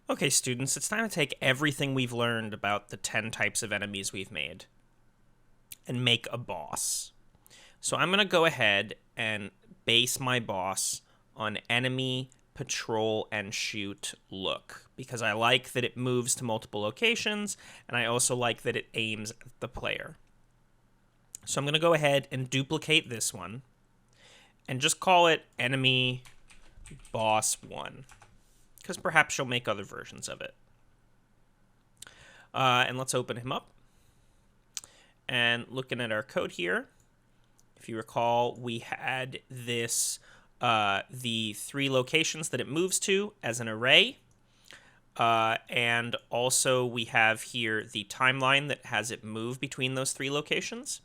Okay, students, it's time to take everything we've learned about the 10 types of enemies we've made and make a boss. So I'm going to go ahead and base my boss on enemy, patrol, and shoot look, because I like that it moves to multiple locations, and I also like that it aims at the player. So I'm going to go ahead and duplicate this one and just call it enemy boss 1, because perhaps she'll make other versions of it. And let's open him up. And looking at our code here, if you recall, we had this, the 3 locations that it moves to as an array. And also we have here the timeline that has it move between those 3 locations.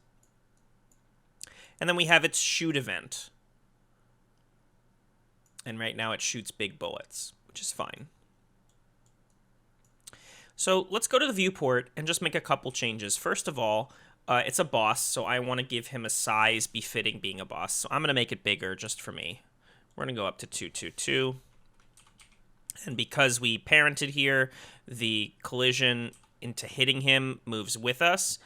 And then we have its shoot event. And right now it shoots big bullets, which is fine. So let's go to the viewport and just make a couple changes. First of all, it's a boss, so I want to give him a size befitting being a boss. So I'm going to make it bigger just for me. We're going to go up to 222. And because we parented here, the collision into hitting him moves with us.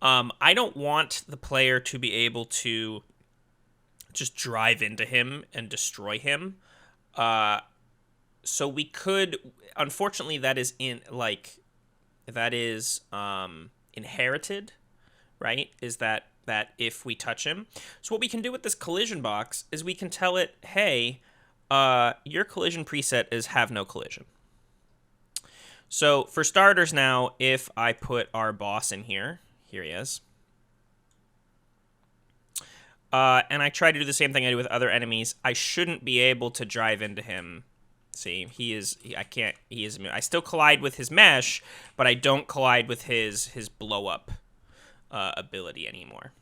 I don't want the player to be able to just drive into him and destroy him. So we could, unfortunately, that is inherited, right? Is that if we touch him. So what we can do with this collision box is we can tell it, hey, your collision preset is have no collision. So for starters now, if I put our boss in here he is, and I try to do the same thing I do with other enemies, I shouldn't be able to drive into him. See, I can't, he is immune. I still collide with his mesh, but I don't collide with his blow-up ability anymore.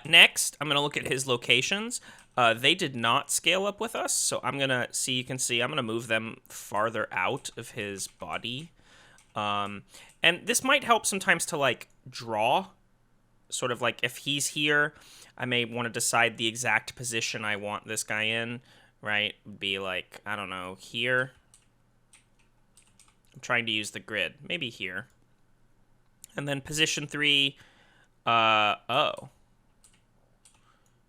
Next, I'm going to look at his locations. They did not scale up with us, so I'm going to see, you can see, I'm going to move them farther out of his body. And this might help sometimes to, like, draw. Sort of like if he's here, I may want to decide the exact position I want this guy in, right? Be like, I don't know, here. I'm trying to use the grid. Maybe here. And then position 3, oh.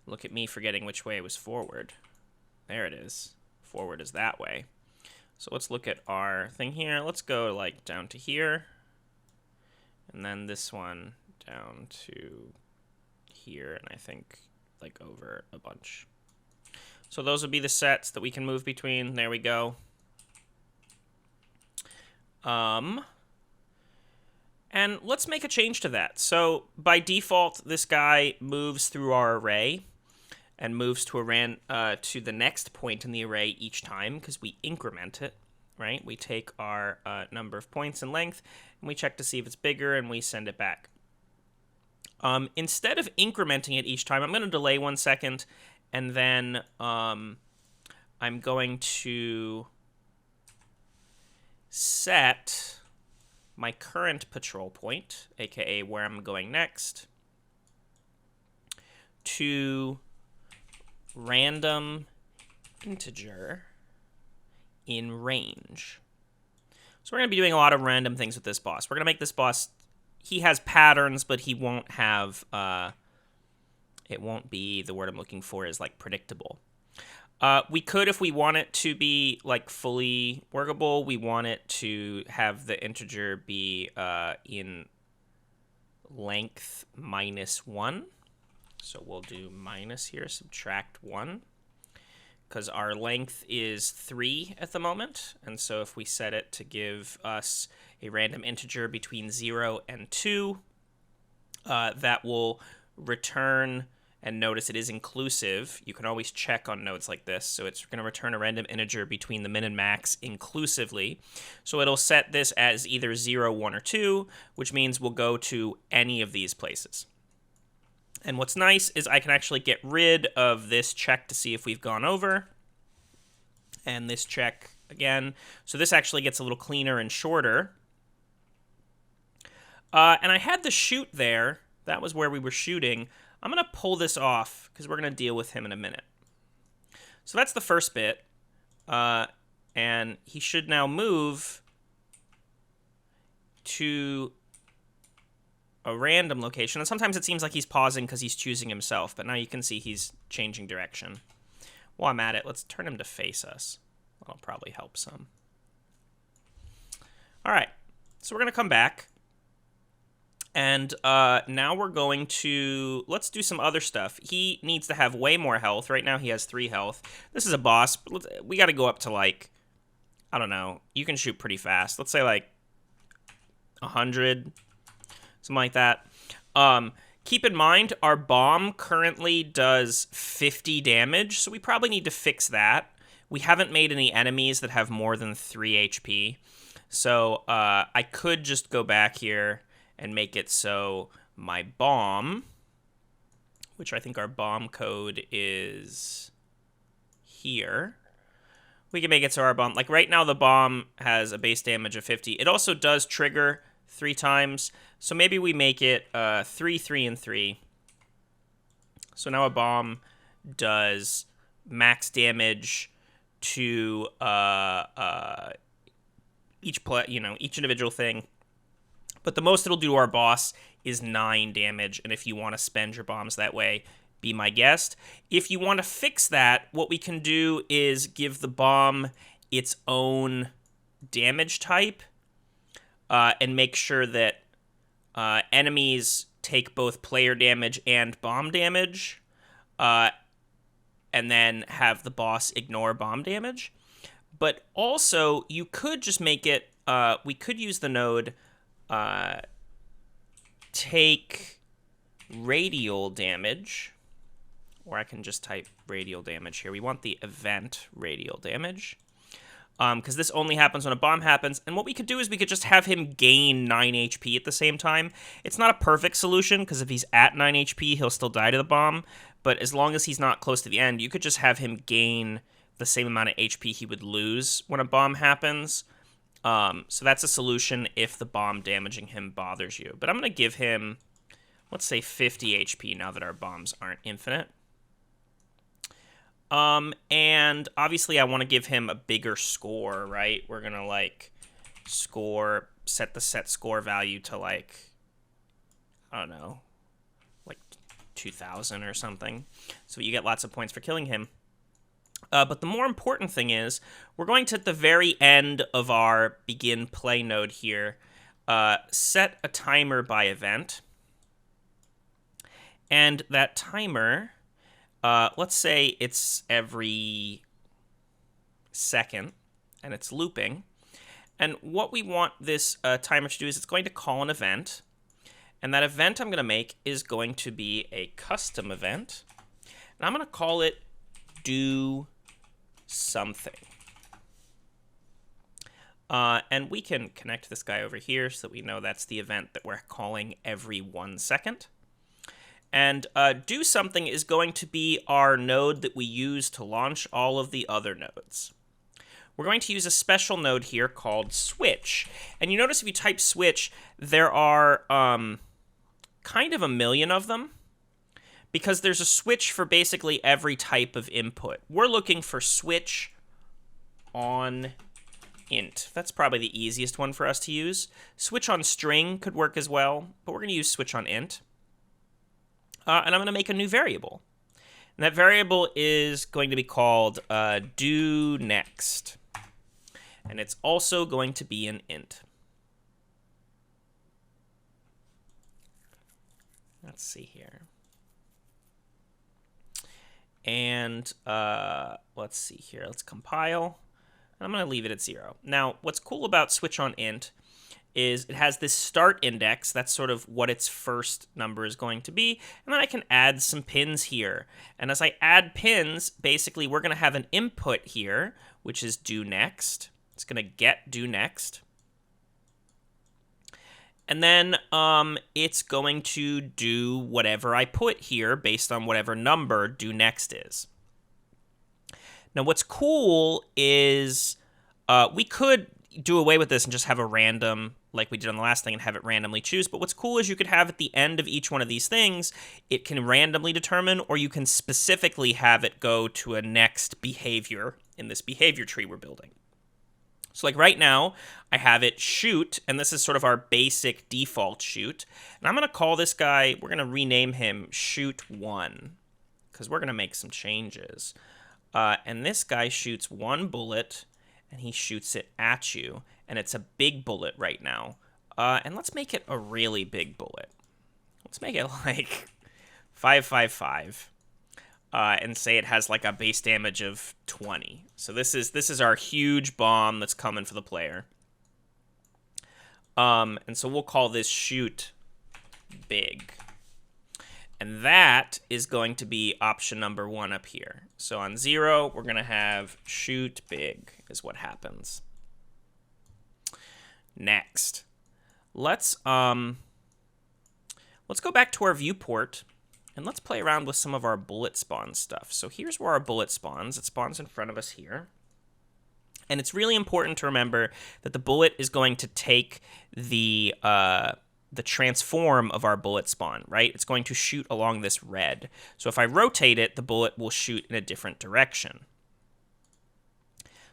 Look at me forgetting which way was forward. There it is. Forward is that way. So let's look at our thing here. Let's go, like, down to here. And then this one down to here, and I think, like, over a bunch. So those would be the sets that we can move between. There we go. And let's make a change to that. So by default, this guy moves through our array and moves to to the next point in the array each time because we increment it, right? We take our number of points in length and we check to see if it's bigger and we send it back. Instead of incrementing it each time, I'm going to delay 1 second, and then I'm going to set my current patrol point, aka where I'm going next, to random integer in range. So we're going to be doing a lot of random things with this boss. We're going to make this boss, he has patterns, but he won't have, it won't be, the word I'm looking for is, like, predictable. We could, if we want it to be, like, fully workable, we want it to have the integer be in length -1. So we'll do minus here, subtract 1. Because our length is 3 at the moment, and so if we set it to give us a random integer between 0 and 2, that will return, and notice it is inclusive. You can always check on nodes like this, so it's going to return a random integer between the min and max inclusively. So it'll set this as either 0, 1, or 2, which means we'll go to any of these places. And what's nice is I can actually get rid of this check to see if we've gone over. And this check again. So this actually gets a little cleaner and shorter. And I had the shoot there. That was where we were shooting. I'm going to pull this off because we're going to deal with him in a minute. So that's the first bit. And he should now move to a random location. And sometimes it seems like he's pausing because he's choosing himself, but now you can see he's changing direction. While I'm at it, let's turn him to face us. That'll probably help some. All right, so we're going to come back. And now we're going to, let's do some other stuff. He needs to have way more health. Right now he has 3 health. This is a boss. We got to go up to like, I don't know. You can shoot pretty fast. Let's say like 100, something like that. Keep in mind, our bomb currently does 50 damage, so we probably need to fix that. We haven't made any enemies that have more than 3 HP. So I could just go back here and make it so my bomb, which I think our bomb code is here. We can make it so our bomb, like right now the bomb has a base damage of 50. It also does trigger 3 times, so maybe we make it 3, 3, and 3. So now a bomb does max damage to each individual thing. But the most it'll do to our boss is 9 damage, and if you want to spend your bombs that way, be my guest. If you want to fix that, what we can do is give the bomb its own damage type, and make sure that enemies take both player damage and bomb damage, and then have the boss ignore bomb damage. But also, you could just make it, we could use the node take radial damage, or I can just type radial damage here. We want the event radial damage, because this only happens when a bomb happens. And what we could do is we could just have him gain 9 HP at the same time. It's not a perfect solution, because if he's at 9 HP, he'll still die to the bomb. But as long as he's not close to the end, you could just have him gain the same amount of HP he would lose when a bomb happens. So that's a solution if the bomb damaging him bothers you. But I'm going to give him, let's say 50 HP now that our bombs aren't infinite. And obviously I want to give him a bigger score, right? We're going to like set the set score value to like, I don't know, like 2,000 or something. So you get lots of points for killing him. But the more important thing is, we're going to, at the very end of our begin play node here, set a timer by event. And that timer, let's say it's every second, and it's looping. And what we want this timer to do is it's going to call an event. And that event I'm going to make is going to be a custom event. And I'm going to call it do something. And we can connect this guy over here so that we know that's the event that we're calling every 1 second. And do something is going to be our node that we use to launch all of the other nodes. We're going to use a special node here called switch. And you notice if you type switch, there are kind of a million of them, because there's a switch for basically every type of input. We're looking for switch on int. That's probably the easiest one for us to use. Switch on string could work as well, but we're going to use switch on int. And I'm going to make a new variable. And that variable is going to be called do next. And it's also going to be an int. Let's see here. And let's see here. Let's compile. I'm going to leave it at 0. Now, what's cool about switch on int is it has this start index. That's sort of what its first number is going to be. And then I can add some pins here. And as I add pins, basically we're going to have an input here, which is do next. It's going to get do next. And then it's going to do whatever I put here based on whatever number do next is. Now, what's cool is we could do away with this and just have a random, like we did on the last thing, and have it randomly choose. But what's cool is you could have at the end of each one of these things, it can randomly determine, or you can specifically have it go to a next behavior in this behavior tree we're building. So like right now, I have it shoot, and this is sort of our basic default shoot. And I'm going to call this guy, we're going to rename him shoot 1, because we're going to make some changes. And this guy shoots 1 bullet, and he shoots it at you. And it's a big bullet right now. And let's make it a really big bullet. Let's make it like 555. And say it has like a base damage of 20. So this is our huge bomb that's coming for the player. And so we'll call this shoot big. And that is going to be option number 1 up here. So on 0, we're going to have shoot big is what happens. Next, let's go back to our viewport. And let's play around with some of our bullet spawn stuff. So here's where our bullet spawns. It spawns in front of us here. And it's really important to remember that the bullet is going to take the transform of our bullet spawn, right? It's going to shoot along this red. So if I rotate it, the bullet will shoot in a different direction.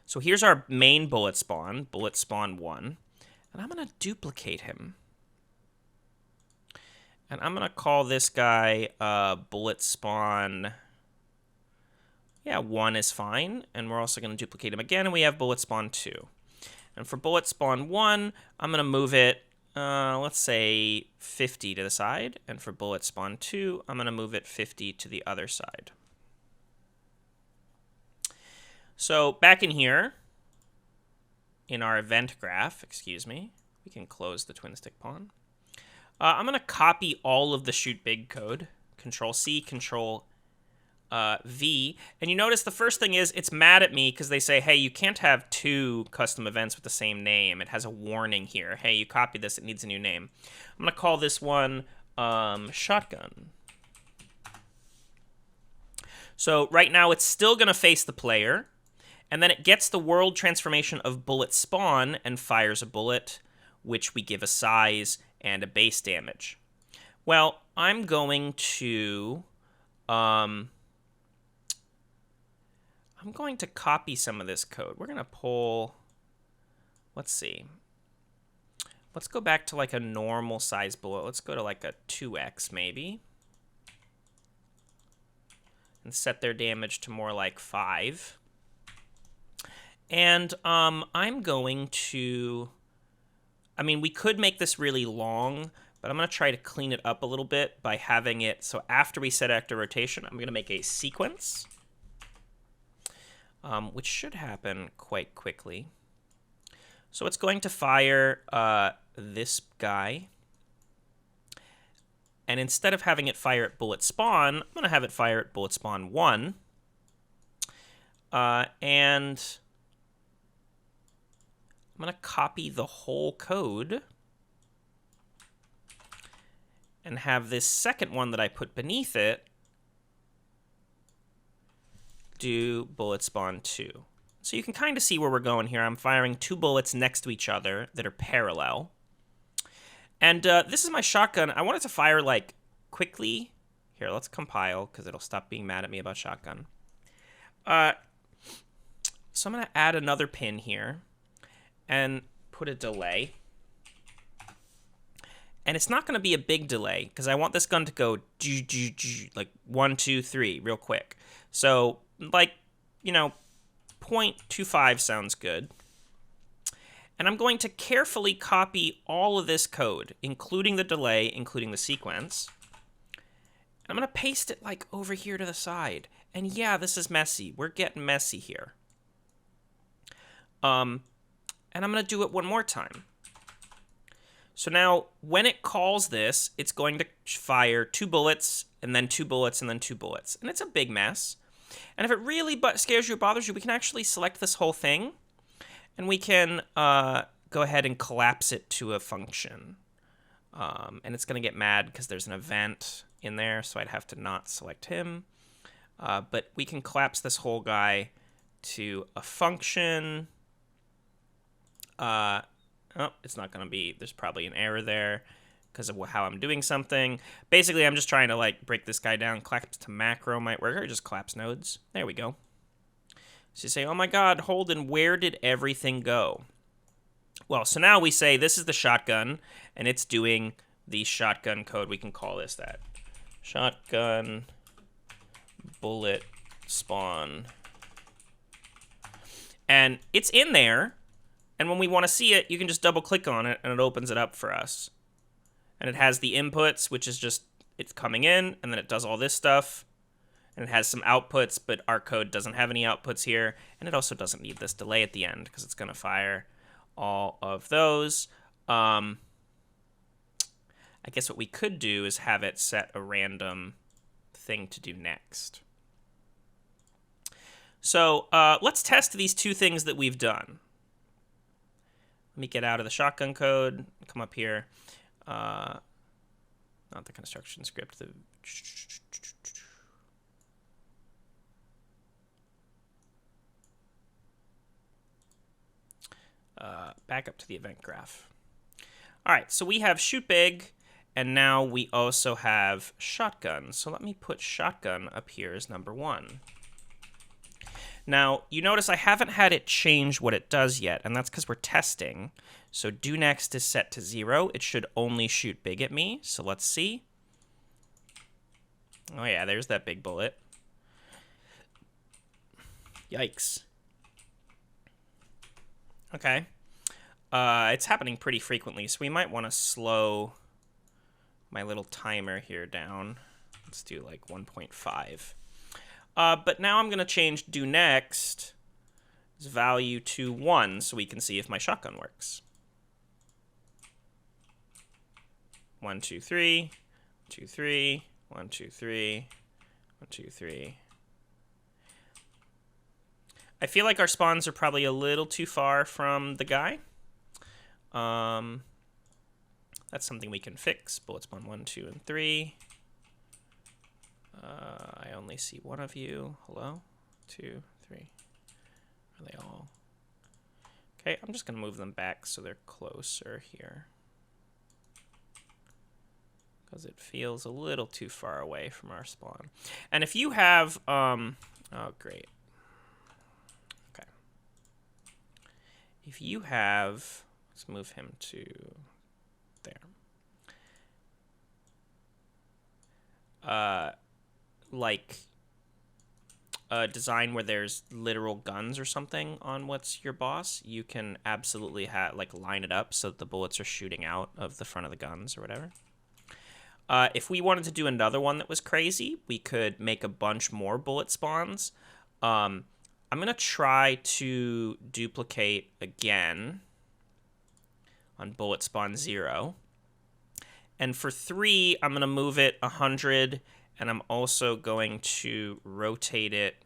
So here's our main bullet spawn 1. And I'm going to duplicate him. And I'm going to call this guy bullet spawn. Yeah, 1 is fine. And we're also going to duplicate him again, and we have bullet spawn 2. And for bullet spawn 1, I'm going to move it, let's say, 50 to the side. And for bullet spawn 2, I'm going to move it 50 to the other side. So back in here, in our event graph, excuse me, we can close the twin stick pawn. I'm going to copy all of the shoot big code, Control-C, Control-V, and you notice the first thing is it's mad at me because they say, hey, you can't have 2 custom events with the same name. It has a warning here. Hey, you copied this, it needs a new name. I'm going to call this one shotgun. So right now it's still going to face the player, and then it gets the world transformation of bullet spawn and fires a bullet, which we give a size and a base damage. Well, I'm going to copy some of this code. We're going to pull, let's see. Let's go back to like a normal size bullet. Let's go to like a 2x maybe. And set their damage to more like 5. And I'm going to, I mean, we could make this really long, but I'm going to try to clean it up a little bit by having it, so after we set active rotation, I'm going to make a sequence, which should happen quite quickly. So it's going to fire this guy, and instead of having it fire at bullet spawn, I'm going to have it fire at bullet spawn 1, and I'm going to copy the whole code and have this second one that I put beneath it do bullet spawn 2. So you can kind of see where we're going here. I'm firing 2 bullets next to each other that are parallel. And this is my shotgun. I want it to fire like quickly. Here, let's compile because it'll stop being mad at me about shotgun. So I'm going to add another pin here and put a delay. And it's not going to be a big delay because I want this gun to go like 1, 2, 3 real quick. So like, you know, 0.25 sounds good. And I'm going to carefully copy all of this code, including the delay, including the sequence. And I'm going to paste it like over here to the side. And yeah, this is messy. We're getting messy here. And I'm going to do it one more time. So now, when it calls this, it's going to fire 2 bullets, and then 2 bullets, and then 2 bullets. And it's a big mess. And if it really scares you or bothers you, we can actually select this whole thing, and we can go ahead and collapse it to a function. And it's going to get mad because there's an event in there, so I'd have to not select him. But we can collapse this whole guy to a function. Oh, it's not going to be, there's probably an error there because of how I'm doing something. Basically, I'm just trying to like break this guy down. Collapse to macro might work, or just collapse nodes. There we go. So you say, oh my God, Holden, where did everything go? Well, so now we say this is the shotgun, and it's doing the shotgun code. We can call this that. Shotgun bullet spawn. And it's in there, and when we want to see it, you can just double click on it, and it opens it up for us. And it has the inputs, which is just it's coming in, and then it does all this stuff. And it has some outputs, but our code doesn't have any outputs here. And it also doesn't need this delay at the end, because it's going to fire all of those. I guess what we could do is have it set a random thing to do next. So let's test these two things that we've done. Let me get out of the shotgun code, come up here. Not the construction script. Back up to the event graph. All right, so we have shoot big, and now we also have shotgun. So let me put shotgun up here as number 1. Now, you notice I haven't had it change what it does yet, and that's because we're testing. So do next is set to 0. It should only shoot big at me, so let's see. Oh yeah, there's that big bullet. Yikes. Okay. It's happening pretty frequently, so we might want to slow my little timer here down. Let's do like 1.5. But now I'm going to change do next value to 1 so we can see if my shotgun works. 1, 2, 3, 2, 3, 1, 2, 3, 1, 2, 3. I feel like our spawns are probably a little too far from the guy. That's something we can fix. Bullet spawn 1, 2, and 3. I only see one of you. Hello? 2, 3. Are they all? Okay, I'm just going to move them back so they're closer here. Because it feels a little too far away from our spawn. And if you have, oh, great. Okay. If you have, let's move him to there. Like a design where there's literal guns or something on what's your boss, you can absolutely like line it up so that the bullets are shooting out of the front of the guns or whatever. If we wanted to do another one that was crazy, we could make a bunch more bullet spawns. I'm going to try to duplicate again on bullet spawn 0. And for 3, I'm going to move it 100, and I'm also going to rotate it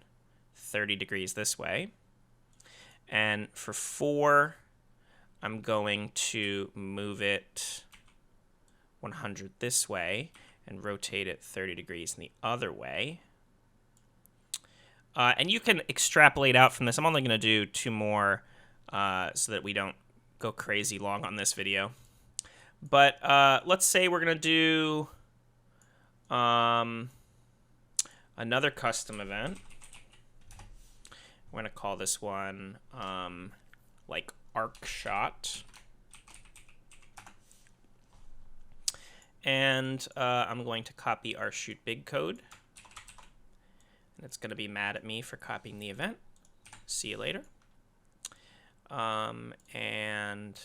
30 degrees this way. And for 4, I'm going to move it 100 this way and rotate it 30 degrees in the other way. And you can extrapolate out from this. I'm only going to do 2 more so that we don't go crazy long on this video. But let's say we're going to do another custom event. We're going to call this one like arc shot. And I'm going to copy our shoot big code. And it's going to be mad at me for copying the event. See you later. And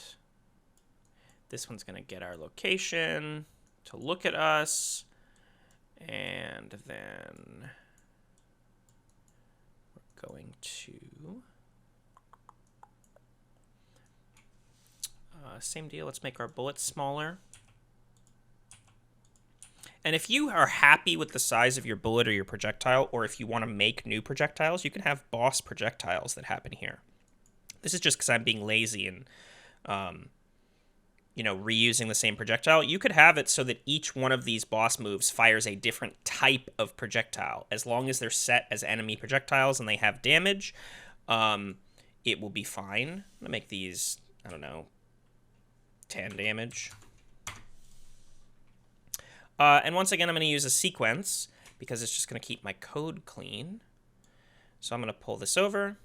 this one's going to get our location to look at us. And then we're going to... same deal. Let's make our bullets smaller. And if you are happy with the size of your bullet or your projectile, or if you want to make new projectiles, you can have boss projectiles that happen here. This is just because I'm being lazy and, you know, reusing the same projectile. You could have it so that each one of these boss moves fires a different type of projectile. As long as they're set as enemy projectiles and they have damage, it will be fine. I'm going to make these, I don't know, 10 damage. And once again, I'm going to use a sequence because it's just going to keep my code clean. So I'm going to pull this over,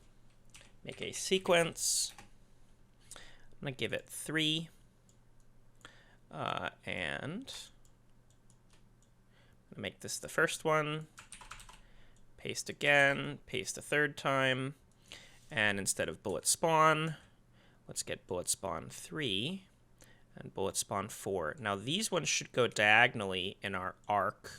make a sequence, I'm going to give it 3. And I'm going to make this the first one. Paste again, paste a third time. And instead of bullet spawn, let's get bullet spawn 3 and bullet spawn 4. Now these ones should go diagonally in our arc.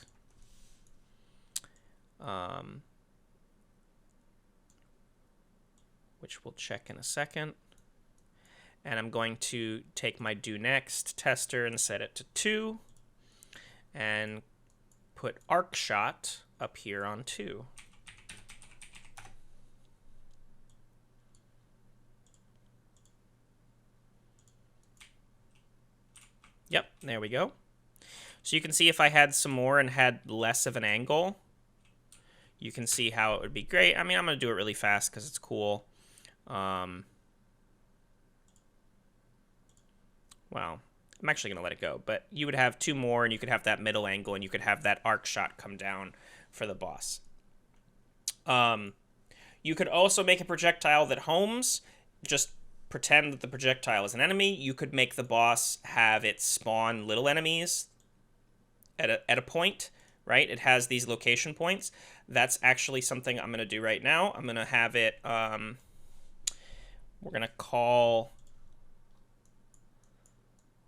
Which we'll check in a second. And I'm going to take my do next tester and set it to 2 and put arc shot up here on 2. Yep, there we go. So you can see if I had some more and had less of an angle, you can see how it would be great. I mean, I'm going to do it really fast because it's cool. Well, I'm actually going to let it go, but you would have 2 more, and you could have that middle angle, and you could have that arc shot come down for the boss. You could also make a projectile that homes, just pretend that the projectile is an enemy. You could make the boss have it spawn little enemies at a point, right? It has these location points. That's actually something I'm going to do right now. I'm going to have it, we're going to call,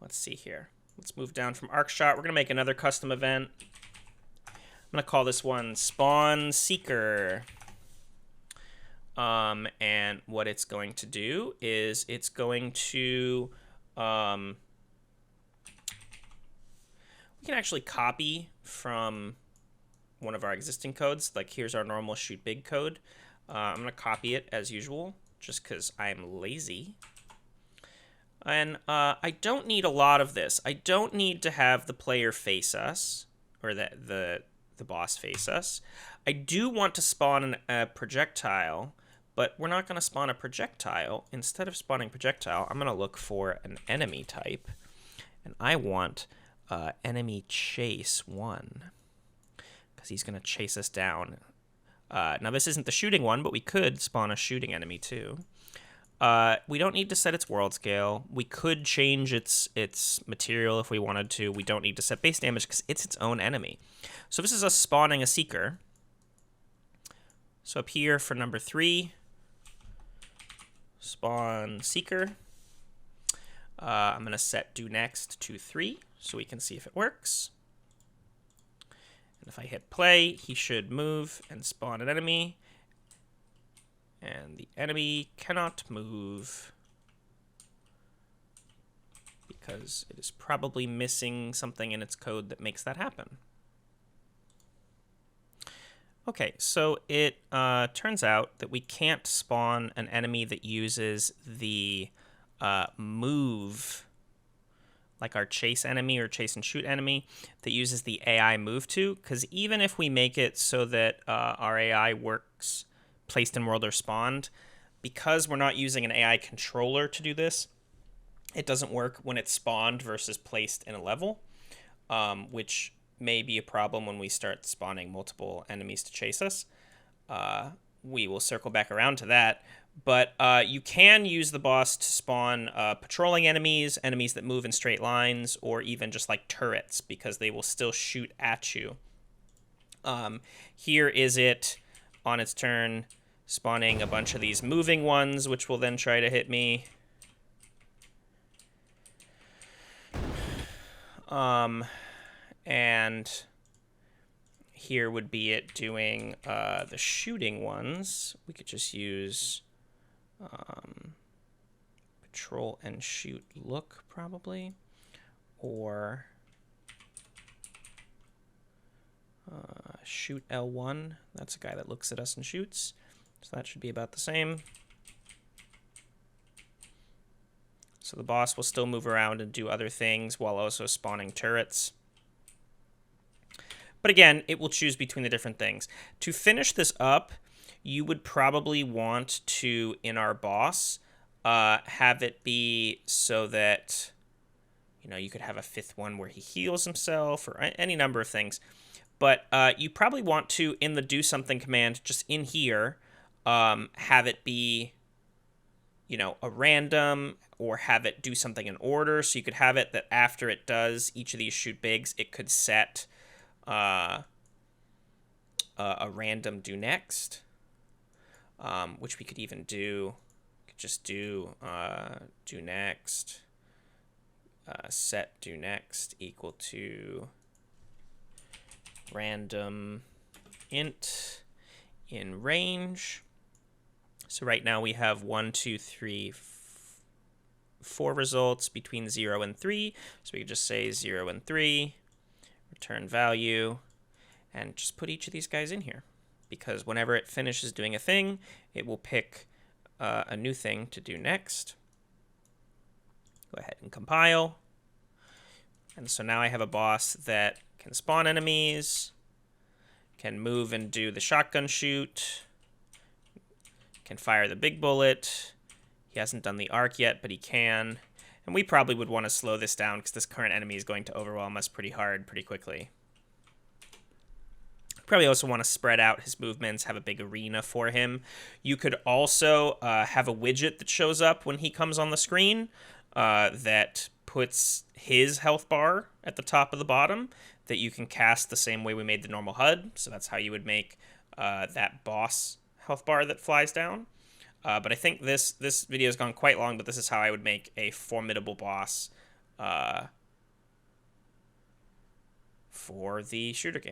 let's see here. Let's move down from arc shot. We're going to make another custom event. I'm going to call this one Spawn Seeker. And what it's going to do is it's going to, we can actually copy from one of our existing codes. Like here's our normal shoot big code. I'm going to copy it as usual, just because I'm lazy. And I don't need a lot of this. I don't need to have the player face us, or the boss face us. I do want to spawn a projectile, but we're not going to spawn a projectile. Instead of spawning projectile, I'm going to look for an enemy type. And I want enemy chase 1, because he's going to chase us down. Now, this isn't the shooting one, but we could spawn a shooting enemy too. We don't need to set its world scale. We could change its material if we wanted to. We don't need to set base damage because it's its own enemy. So this is us spawning a Seeker. So up here for number 3, spawn Seeker. I'm going to set do next to 3 so we can see if it works. And if I hit play, he should move and spawn an enemy. And the enemy cannot move because it is probably missing something in its code that makes that happen. Okay, so it turns out that we can't spawn an enemy that uses the move, like our chase enemy or chase and shoot enemy, that uses the AI move to, because even if we make it so that our AI works placed in world or spawned, because we're not using an AI controller to do this, it doesn't work when it's spawned versus placed in a level, which may be a problem when we start spawning multiple enemies to chase us. We will circle back around to that, but you can use the boss to spawn patrolling enemies, enemies that move in straight lines, or even just like turrets, because they will still shoot at you. Here is it on its turn spawning a bunch of these moving ones, which will then try to hit me. And here would be it doing the shooting ones. We could just use patrol and shoot look, probably. Or shoot L1. That's a guy that looks at us and shoots. So that should be about the same. So the boss will still move around and do other things while also spawning turrets. But again, it will choose between the different things. To finish this up, you would probably want to, in our boss, have it be so that, you know, you could have a 5th one where he heals himself, or any number of things. But you probably want to, in the do something command, just in here, have it be, you know, a random or have it do something in order. So you could have it that after it does each of these shoot bigs, it could set a random do next, which we could even do. Could just do do next, set do next equal to random int in range. So right now we have 1, 2, 3, 4 results between 0 and 3. So we could just say 0 and 3, return value, and just put each of these guys in here. Because whenever it finishes doing a thing, it will pick a new thing to do next. Go ahead and compile. And so now I have a boss that can spawn enemies, can move and do the shotgun shoot, can fire the big bullet. He hasn't done the arc yet, but he can. And we probably would want to slow this down because this current enemy is going to overwhelm us pretty hard pretty quickly. Probably also want to spread out his movements, have a big arena for him. You could also have a widget that shows up when he comes on the screen that puts his health bar at the top of the bottom that you can cast the same way we made the normal HUD. So that's how you would make that boss health bar that flies down. But I think this video has gone quite long, but this is how I would make a formidable boss for the shooter game.